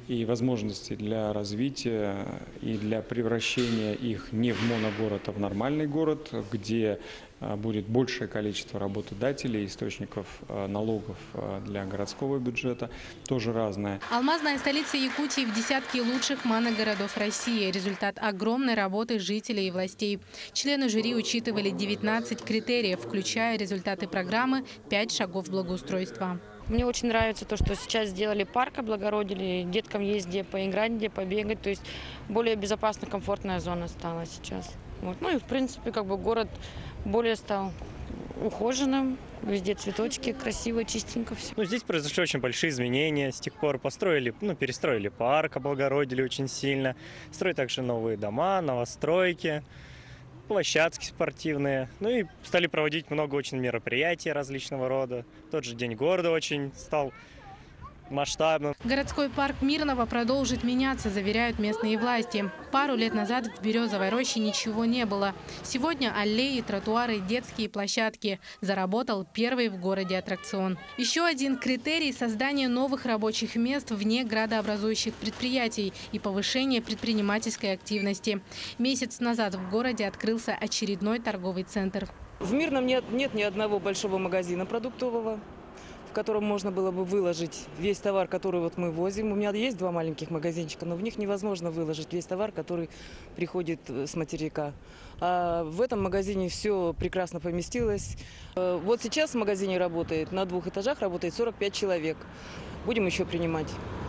И возможности для развития и для превращения их не в моногород, а в нормальный город, где будет большее количество работодателей, источников налогов для городского бюджета, тоже разное. Алмазная столица Якутии в десятке лучших моногородов России. Результат огромной работы жителей и властей. Члены жюри учитывали 19 критериев, включая результаты программы «5 шагов благоустройства». Мне очень нравится то, что сейчас сделали парк, облагородили, деткам есть где поиграть, где побегать. То есть более безопасная, комфортная зона стала сейчас. Вот. Ну и в принципе город более стал ухоженным, везде цветочки, красиво, чистенько все. Здесь произошли очень большие изменения, с тех пор перестроили парк, облагородили очень сильно, строят также новые дома, новостройки, площадки спортивные, и стали проводить много очень мероприятий различного рода. Тот же День города очень стал масштабным. Городской парк Мирного продолжит меняться, заверяют местные власти. Пару лет назад в Березовой роще ничего не было. Сегодня аллеи, тротуары, детские площадки. Заработал первый в городе аттракцион. Еще один критерий – создание новых рабочих мест вне градообразующих предприятий и повышение предпринимательской активности. Месяц назад в городе открылся очередной торговый центр. В Мирном нет ни одного большого магазина продуктового, в котором можно было бы выложить весь товар, который мы возим. У меня есть 2 маленьких магазинчика, но в них невозможно выложить весь товар, который приходит с материка. А в этом магазине все прекрасно поместилось. Вот сейчас в магазине работает, на 2 этажах работает 45 человек. Будем еще принимать.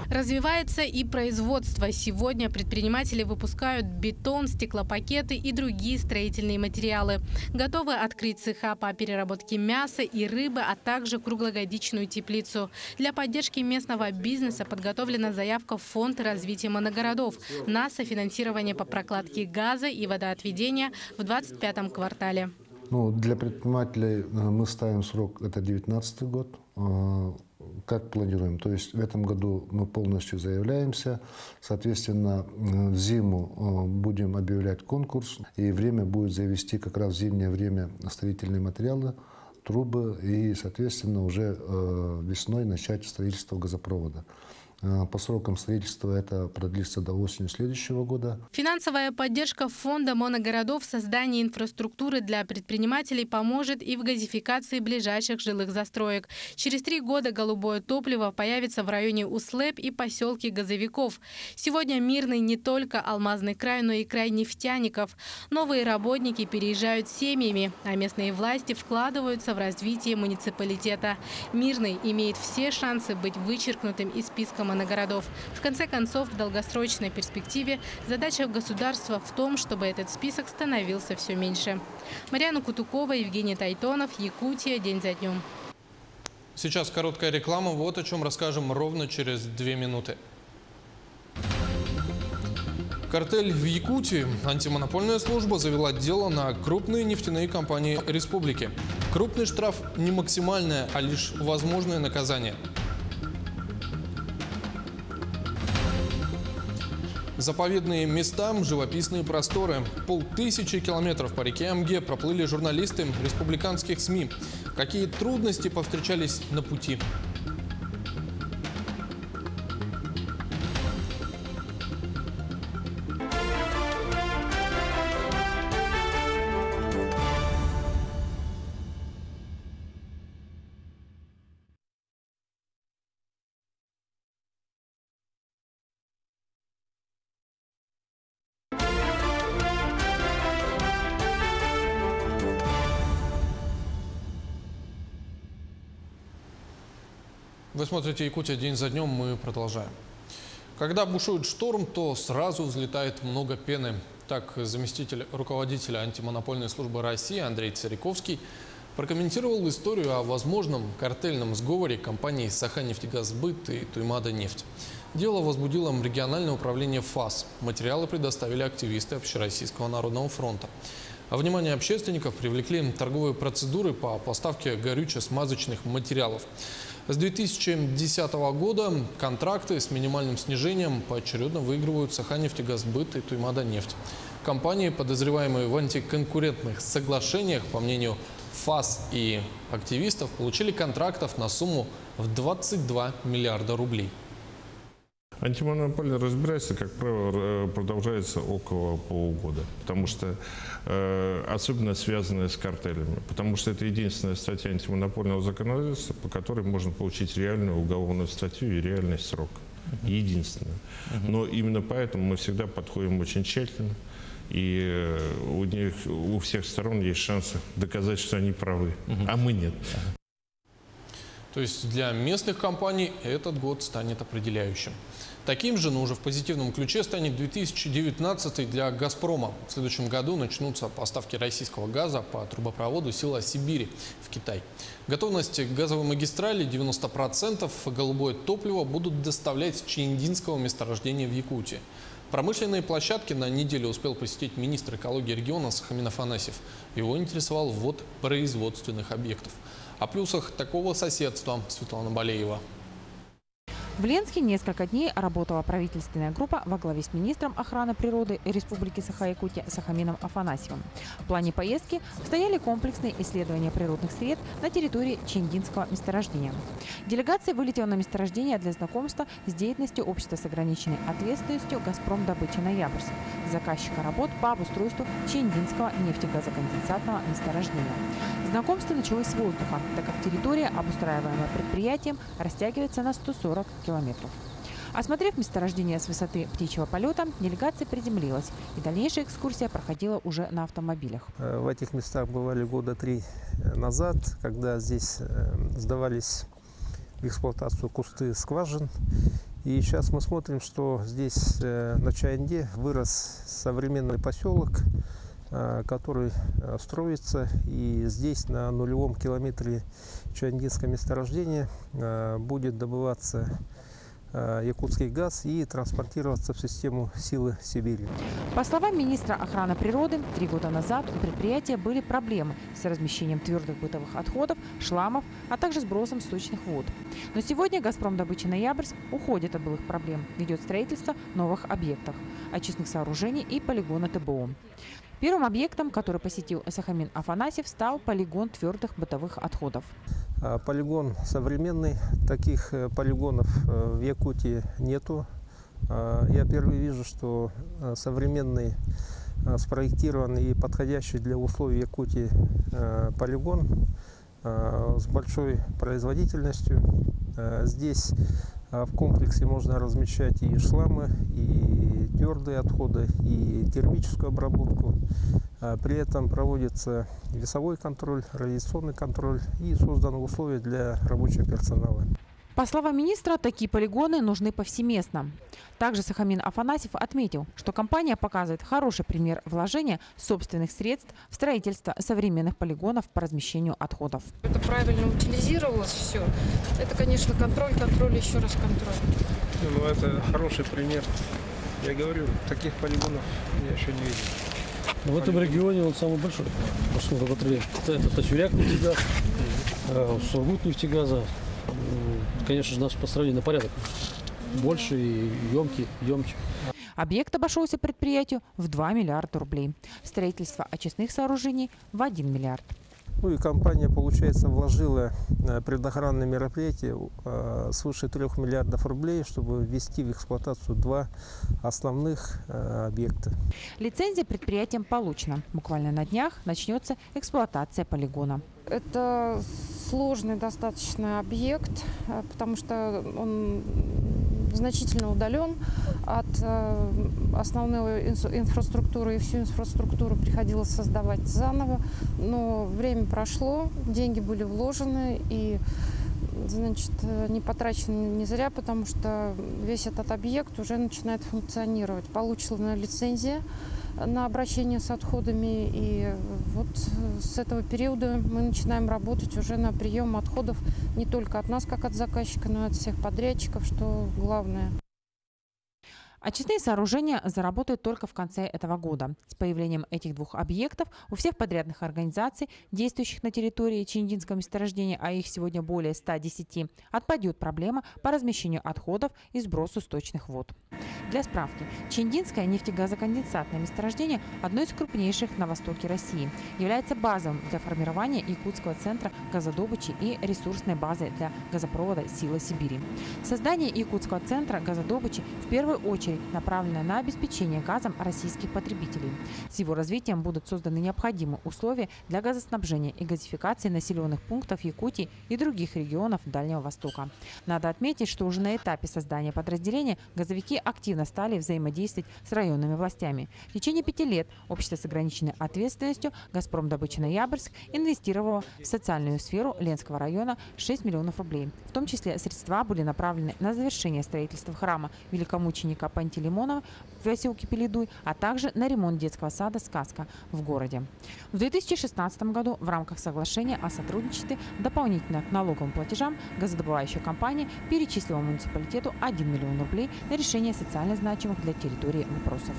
Развивается и производство. Сегодня предприниматели выпускают бетон, стеклопакеты и другие строительные материалы. Готовы открыть цеха по переработке мяса и рыбы, а также круглогодичную теплицу. Для поддержки местного бизнеса подготовлена заявка в Фонд развития моногородов на софинансирование по прокладке газа и водоотведения в 2025 квартале. Для предпринимателей мы ставим срок, это 2019 год. Как планируем? То есть в этом году мы полностью заявляемся. Соответственно, в зиму будем объявлять конкурс. И время будет завести как раз в зимнее время строительные материалы, трубы. И, соответственно, уже весной начать строительство газопровода. По срокам строительства это продлится до осени следующего года. Финансовая поддержка фонда моногородов в создании инфраструктуры для предпринимателей поможет и в газификации ближайших жилых застроек. Через 3 года голубое топливо появится в районе Услэб и поселке Газовиков. Сегодня Мирный не только алмазный край, но и край нефтяников. Новые работники переезжают семьями, а местные власти вкладываются в развитие муниципалитета. Мирный имеет все шансы быть вычеркнутым из списка моногородов. В конце концов, в долгосрочной перспективе задача государства в том, чтобы этот список становился все меньше. Марьяна Кутукова, Евгений Тайтонов, Якутия. День за днем. Сейчас короткая реклама. Вот о чем расскажем ровно через 2 минуты. Картель в Якутии. Антимонопольная служба завела дело на крупные нефтяные компании республики. Крупный штраф не максимальное, а лишь возможное наказание. Заповедные места, живописные просторы. 500 километров по реке Амге проплыли журналисты республиканских СМИ. Какие трудности повстречались на пути? Вы смотрите «Якутия. День за днем», мы продолжаем. Когда бушует шторм, то сразу взлетает много пены. Так, заместитель руководителя антимонопольной службы России Андрей Цариковский прокомментировал историю о возможном картельном сговоре компаний «Саханефтегазбыт» и «Туймада-нефть». Дело возбудило региональное управление ФАС. Материалы предоставили активисты Общероссийского народного фронта. А внимание общественников привлекли торговые процедуры по поставке горюче-смазочных материалов. С 2010 года контракты с минимальным снижением поочередно выигрывают Саханефтегазбыт и Туймада-нефть. Компании, подозреваемые в антиконкурентных соглашениях, по мнению ФАС и активистов, получили контрактов на сумму в 22 миллиарда рублей. Антимонопольное разбирательство, как правило, продолжается около полугода, потому что особенно связанное с картелями, потому что это единственная статья антимонопольного законодательства, по которой можно получить реальную уголовную статью и реальный срок. Единственное. Но именно поэтому мы всегда подходим очень тщательно, и у всех сторон есть шансы доказать, что они правы, а мы нет. То есть для местных компаний этот год станет определяющим. Таким же, но уже в позитивном ключе, станет 2019 для «Газпрома». В следующем году начнутся поставки российского газа по трубопроводу Сила-Сибири в Китай. Готовность газовой магистрали 90%, голубое топливо будут доставлять с Чииндинского месторождения в Якутии. Промышленные площадки на неделю успел посетить министр экологии региона Сахамин Афанасьев. Его интересовал ввод производственных объектов. О плюсах такого соседства Светлана Балеева. В Ленске несколько дней работала правительственная группа во главе с министром охраны природы Республики Саха-Якутия Сахамином Афанасьевым. В плане поездки стояли комплексные исследования природных сред на территории Чииндинского месторождения. Делегация вылетела на месторождение для знакомства с деятельностью общества с ограниченной ответственностью «Газпром добыча Ноябрьск», заказчика работ по обустройству Чииндинского нефтегазоконденсатного месторождения. Знакомство началось с воздуха, так как территория, обустраиваемая предприятием, растягивается на 140 километров. Осмотрев месторождение с высоты птичьего полета, делегация приземлилась, и дальнейшая экскурсия проходила уже на автомобилях. В этих местах бывали года 3 назад, когда здесь сдавались в эксплуатацию кусты скважин. И сейчас мы смотрим, что здесь на Чиинде вырос современный поселок, который строится, и здесь на нулевом километре Чииндинского месторождения будет добываться якутский газ и транспортироваться в систему Силы Сибири. По словам министра охраны природы, 3 года назад у предприятия были проблемы с размещением твердых бытовых отходов, шламов, а также сбросом сточных вод. Но сегодня «Газпром добыча Ноябрьск» уходит от былых проблем, ведет строительство новых объектов, очистных сооружений и полигона ТБО. Первым объектом, который посетил Сахамин Афанасьев, стал полигон твердых бытовых отходов. Полигон современный, таких полигонов в Якутии нету. Я первый вижу, что современный, спроектированный и подходящий для условий Якутии полигон с большой производительностью. Здесь в комплексе можно размещать и шламы, и твердые отходы, и термическую обработку. При этом проводится весовой контроль, радиационный контроль и созданы условия для рабочего персонала. По словам министра, такие полигоны нужны повсеместно. Также Сахамин Афанасьев отметил, что компания показывает хороший пример вложения собственных средств в строительство современных полигонов по размещению отходов. Это правильно утилизировалось все. Это, конечно, контроль, еще раз контроль. Ну, это хороший пример. Я говорю, таких полигонов я еще не видел. В этом регионе он самый большой. Это Тачуряк нефтегаз, Сургут нефтегаза. Конечно же, наш по сравнению на порядок больше и емче. Объект обошелся предприятию в 2 миллиарда рублей. Строительство очистных сооружений в 1 миллиард. Ну и компания, получается, вложила предохранные мероприятия свыше 3 миллиардов рублей, чтобы ввести в эксплуатацию 2 основных объекта. Лицензия предприятием получена. Буквально на днях начнется эксплуатация полигона. Это сложный достаточно объект, потому что он значительно удален от основной инфраструктуры, и всю инфраструктуру приходилось создавать заново. Но время прошло, деньги были вложены, и значит, не потрачены не зря, потому что весь этот объект уже начинает функционировать. Получена лицензия на обращение с отходами, и вот с этого периода мы начинаем работать уже на прием отходов не только от нас, как от заказчика, но и от всех подрядчиков, что главное. Очистные сооружения заработают только в конце этого года. С появлением этих 2 объектов у всех подрядных организаций, действующих на территории Чендинского месторождения, а их сегодня более 110, отпадет проблема по размещению отходов и сбросу сточных вод. Для справки, Чендинское нефтегазоконденсатное месторождение, одно из крупнейших на востоке России, является базовым для формирования Якутского центра газодобычи и ресурсной базы для газопровода «Сила Сибири». Создание Якутского центра газодобычи в первую очередь направленная на обеспечение газом российских потребителей. С его развитием будут созданы необходимые условия для газоснабжения и газификации населенных пунктов Якутии и других регионов Дальнего Востока. Надо отметить, что уже на этапе создания подразделения газовики активно стали взаимодействовать с районными властями. В течение 5 лет общество с ограниченной ответственностью «Газпром-добыча Ноябрьск» инвестировало в социальную сферу Ленского района 6 миллионов рублей. В том числе средства были направлены на завершение строительства храма великомученика Пантелеймона в поселке Пеледуй, а также на ремонт детского сада «Сказка» в городе. В 2016 году в рамках соглашения о сотрудничестве дополнительно к налоговым платежам газодобывающая компания перечислила муниципалитету 1 миллион рублей на решение социально значимых для территории вопросов.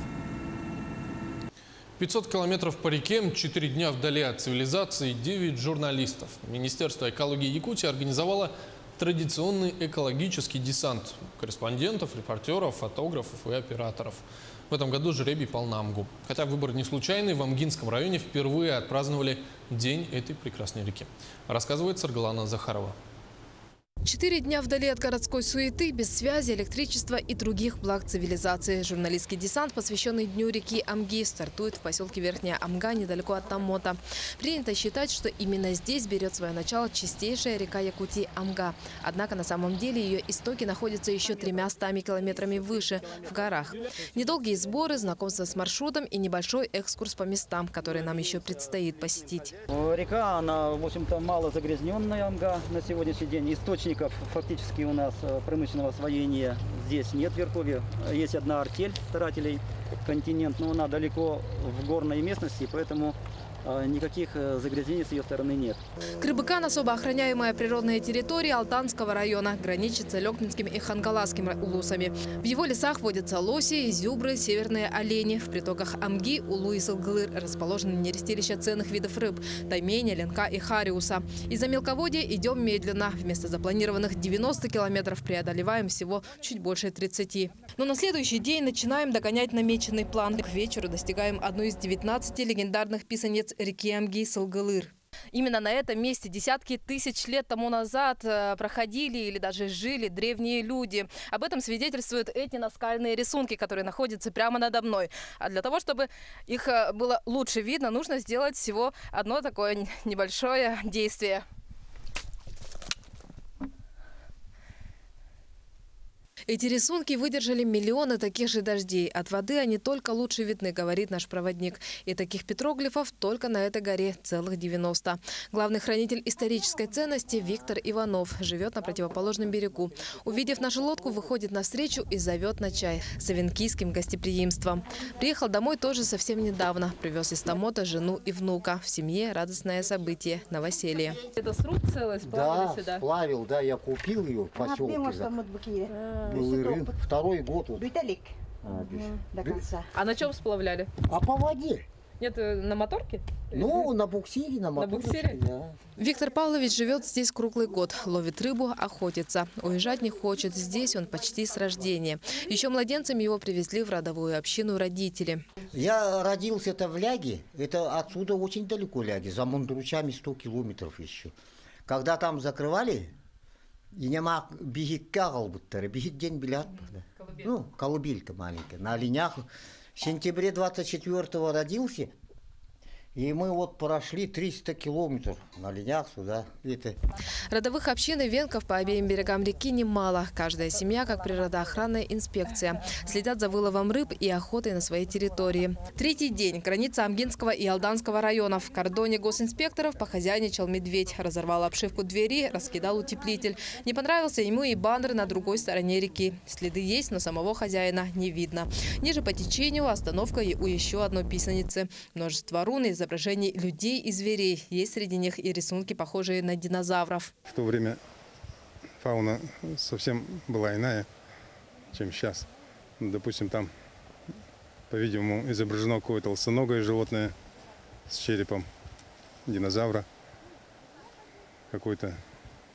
500 километров по реке, 4 дня вдали от цивилизации, 9 журналистов. Министерство экологии Якутии организовало традиционный экологический десант корреспондентов, репортеров, фотографов и операторов. В этом году жребий пал на Амгу. Хотя выбор не случайный, в Амгинском районе впервые отпраздновали День этой прекрасной реки. Рассказывает Саргалана Захарова. 4 дня вдали от городской суеты, без связи, электричества и других благ цивилизации. Журналистский десант, посвященный Дню реки Амги, стартует в поселке Верхняя Амга, недалеко от Тамота. Принято считать, что именно здесь берет свое начало чистейшая река Якутии Амга. Однако на самом деле ее истоки находятся еще 300 километрами выше, в горах. Недолгие сборы, знакомство с маршрутом и небольшой экскурс по местам, которые нам еще предстоит посетить. Река, она, в общем-то, мало загрязненная Амга на сегодняшний день. Источников фактически у нас промышленного освоения здесь нет в Верховье. Есть одна артель старателей «Континент», но она далеко в горной местности, поэтому никаких загрязнений с ее стороны нет. Крыбыкан – особо охраняемая природная территория Алтанского района, граничит с Алекнинским и Хангаласским улусами. В его лесах водятся лоси, зюбры, северные олени. В притоках Амги, Улу и Сылгылыр расположены нерестилища ценных видов рыб – тайменя, ленка и хариуса. Из-за мелководья идем медленно. Вместо запланированных 90 километров преодолеваем всего чуть больше 30. Но на следующий день начинаем догонять намеченный план. К вечеру достигаем одну из 19 легендарных писанец реки Амги – Сылгылыр. Именно на этом месте десятки тысяч лет тому назад проходили или даже жили древние люди. Об этом свидетельствуют эти наскальные рисунки, которые находятся прямо надо мной. А для того, чтобы их было лучше видно, нужно сделать всего одно такое небольшое действие. Эти рисунки выдержали миллионы таких же дождей. От воды они только лучше видны, говорит наш проводник. И таких петроглифов только на этой горе целых 90. Главный хранитель исторической ценности Виктор Иванов живет на противоположном берегу. Увидев нашу лодку, выходит навстречу и зовет на чай с авенкийским гостеприимством. Приехал домой тоже совсем недавно. Привез из Томота жену и внука. В семье радостное событие – новоселье. Это сруб целый, сплавили сюда? Да, сплавил, да, я купил ее в поселке. Второй год. До конца. А на чем сплавляли? А по воде. Нет, на моторке? Ну, на буксире, на моторке. На буксире? Да. Виктор Павлович живет здесь круглый год. Ловит рыбу, охотится. Уезжать не хочет. Здесь он почти с рождения. Еще младенцем его привезли в родовую общину родители. Я родился-то в Ляге. Это отсюда очень далеко Ляги. За Мундручами 100 километров еще. Когда там закрывали, и нема бигитка қалбыттары, бигит день билят. Ну, колыбелька маленькая. На оленях. В сентябре 24-го родился. И мы вот прошли 300 километров на оленях сюда. Родовых общин и венков по обеим берегам реки немало. Каждая семья, как природоохранная инспекция. Следят за выловом рыб и охотой на своей территории. Третий день. Граница Амгинского и Алданского районов. В кордоне госинспекторов похозяйничал медведь. Разорвал обшивку двери, раскидал утеплитель. Не понравился ему и баннер на другой стороне реки. Следы есть, но самого хозяина не видно. Ниже по течению остановка у еще одной писаницы. Множество рун и изображений людей и зверей. Есть среди них и рисунки, похожие на динозавров. В то время фауна совсем была иная, чем сейчас. Допустим, там, по-видимому, изображено какое-то толстоногое животное с черепом динозавра, какой-то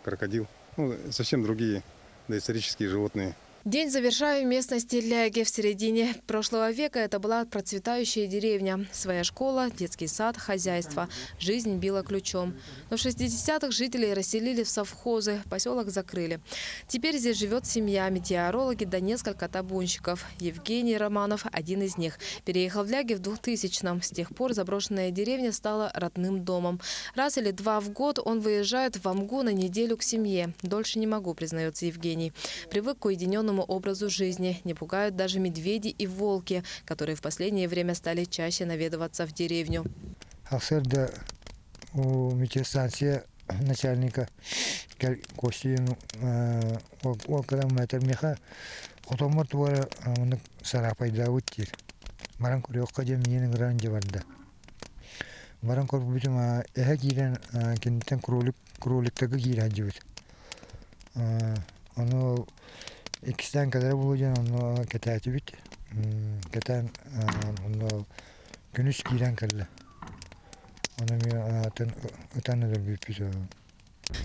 крокодил. Ну, совсем другие доисторические животные. День завершаю в местности Ляги. В середине прошлого века это была процветающая деревня. Своя школа, детский сад, хозяйство. Жизнь била ключом. Но в 60-х жителей расселили в совхозы. Поселок закрыли. Теперь здесь живет семья, метеорологи да несколько табунщиков. Евгений Романов – один из них. Переехал в Ляги в 2000-м. С тех пор заброшенная деревня стала родным домом. Раз или два в год он выезжает в Амгу на неделю к семье. Дольше не могу, признается Евгений. Привык к уединенному образу жизни. Не пугают даже медведи и волки, которые в последнее время стали чаще наведываться в деревню. У метеостанции начальника Костину Меха Хотомор твора Сарапайда уттир. Маран Курёка Демин Гранде Варда. Маран Корбутима Эхагиран Кентен кролик Тагагира живет. Оно Экстан, когда будет, он катает ведь, катан, он гнус киран калла, он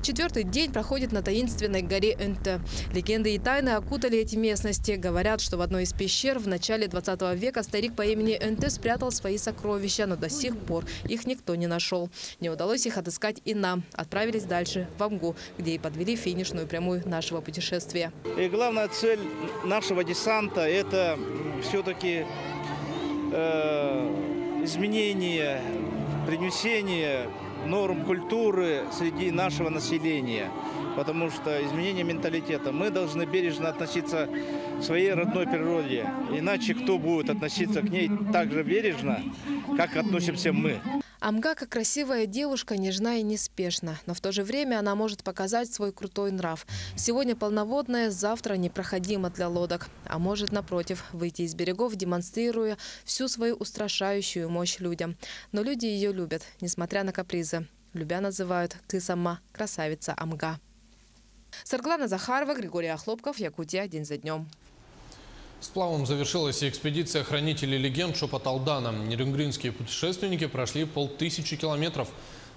Четвертый день проходит на таинственной горе Энте. Легенды и тайны окутали эти местности. Говорят, что в одной из пещер в начале 20 века старик по имени Энте спрятал свои сокровища, но до сих пор их никто не нашел. Не удалось их отыскать и нам. Отправились дальше, в Амгу, где и подвели финишную прямую нашего путешествия. И главная цель нашего десанта – это все-таки изменение, принесение норм культуры среди нашего населения, потому что изменение менталитета. Мы должны бережно относиться к своей родной природе, иначе кто будет относиться к ней так же бережно, как относимся мы. Амга, как красивая девушка, нежна и неспешна, но в то же время она может показать свой крутой нрав. Сегодня полноводная, завтра непроходима для лодок, а может, напротив, выйти из берегов, демонстрируя всю свою устрашающую мощь людям. Но люди ее любят, несмотря на капризы. Любя называют Кысама, красавица Амга. Сарглана Захарова, Григорий Охлопков, Якутия. День за днем. Сплавом завершилась и экспедиция хранителей легенд Шопот Алдана. Нерюнгринские путешественники прошли 1500 километров.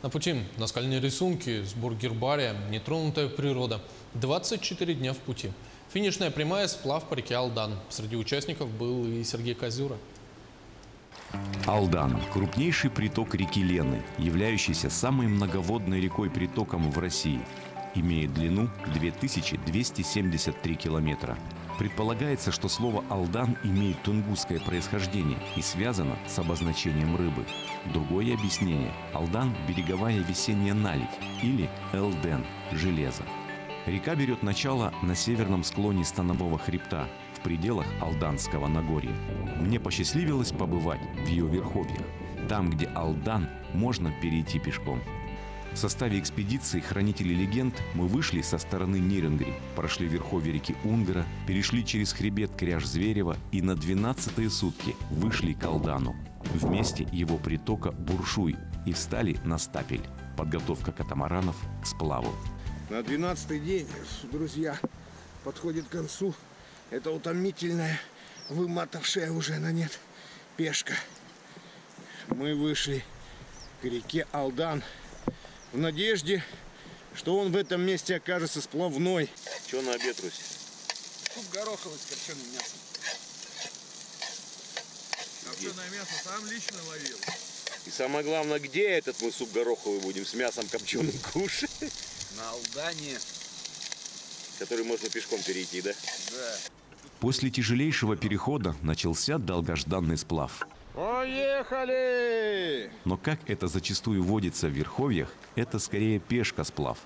На пути наскальные рисунки, сбор гербария, нетронутая природа. 24 дня в пути. Финишная прямая – сплав по реке Алдан. Среди участников был и Сергей Козюра. Алдан – крупнейший приток реки Лены, являющийся самой многоводной рекой-притоком в России. Имеет длину 2273 километра. Предполагается, что слово «Алдан» имеет тунгусское происхождение и связано с обозначением рыбы. Другое объяснение – Алдан – береговая весенняя наледь или элден – железо. Река берет начало на северном склоне Станового хребта, в пределах Алданского Нагорья. Мне посчастливилось побывать в ее верховьях. Там, где Алдан, можно перейти пешком. В составе экспедиции «Хранители легенд» мы вышли со стороны Нерюнгри, прошли верховья реки Унгара, перешли через хребет Кряж-Зверева и на 12-е сутки вышли к Алдану, в месте его притока Буршуй, и встали на стапель. Подготовка катамаранов к сплаву. На 12-й день, друзья, подходит к концу. Это утомительная, выматавшая уже на нет пешка. Мы вышли к реке Алдан в надежде, что он в этом месте окажется сплавной. Что на обед, Русь? Суп гороховый с копченым мясом. Копченое мясо сам лично ловил. И самое главное, где этот мы суп гороховый будем с мясом копченым кушать? На Алдане. Который можно пешком перейти, да? Да. После тяжелейшего перехода начался долгожданный сплав. Поехали! Но как это зачастую водится в верховьях, это скорее пешка-сплав.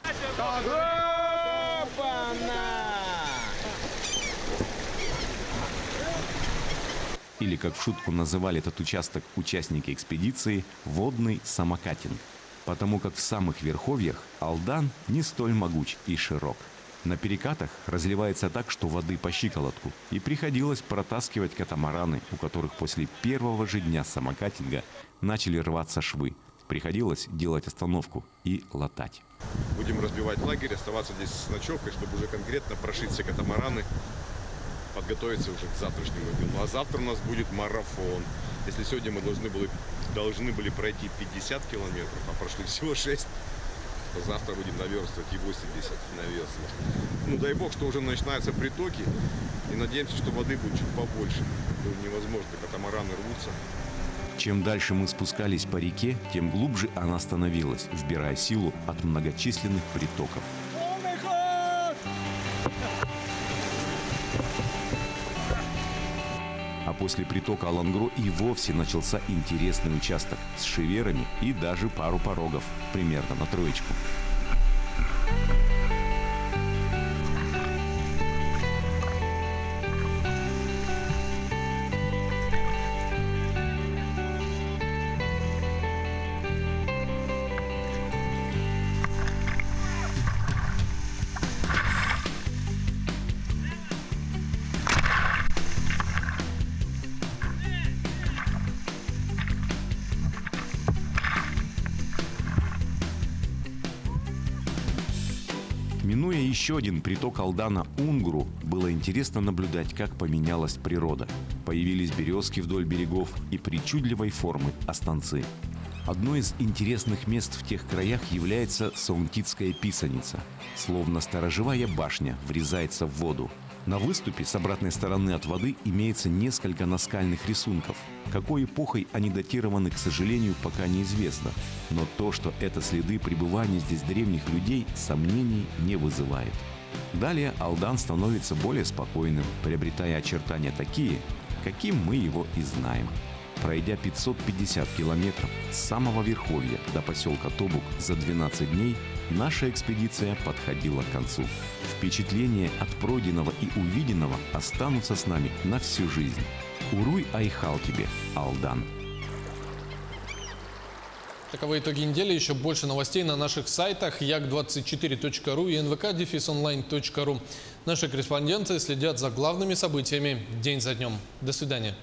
Или, как в шутку называли этот участок участники экспедиции, водный самокатинг. Потому как в самых верховьях Алдан не столь могуч и широк. На перекатах разливается так, что воды по щиколотку, и приходилось протаскивать катамараны, у которых после первого же дня самокатинга начали рваться швы. Приходилось делать остановку и латать. Будем разбивать лагерь, оставаться здесь с ночевкой, чтобы уже конкретно прошить все катамараны, подготовиться уже к завтрашнему дню. Ну а завтра у нас будет марафон. Если сегодня мы должны были пройти 50 километров, а прошли всего 6, то завтра будем наверстывать и 80 наверстывать. Ну дай бог, что уже начинаются притоки, и надеемся, что воды будет чуть побольше. Это невозможно, катамараны рвутся. Чем дальше мы спускались по реке, тем глубже она становилась, вбирая силу от многочисленных притоков. А после притока Алангро и вовсе начался интересный участок с шеверами и даже пару порогов, примерно на троечку. Минуя еще один приток Алдана Унгру, было интересно наблюдать, как поменялась природа. Появились березки вдоль берегов и причудливой формы останцы. Одно из интересных мест в тех краях является Саунтитская писаница. Словно сторожевая башня врезается в воду. На выступе с обратной стороны от воды имеется несколько наскальных рисунков. Какой эпохой они датированы, к сожалению, пока неизвестно. Но то, что это следы пребывания здесь древних людей, сомнений не вызывает. Далее Алдан становится более спокойным, приобретая очертания такие, каким мы его и знаем. Пройдя 550 километров с самого верховья до поселка Тобук за 12 дней, наша экспедиция подходила к концу. Впечатления от пройденного и увиденного останутся с нами на всю жизнь. Уруй айхал тебе, Алдан. Таковы итоги недели. Еще больше новостей на наших сайтах yak24.ru и nvk-online.ru. Наши корреспонденты следят за главными событиями день за днем. До свидания.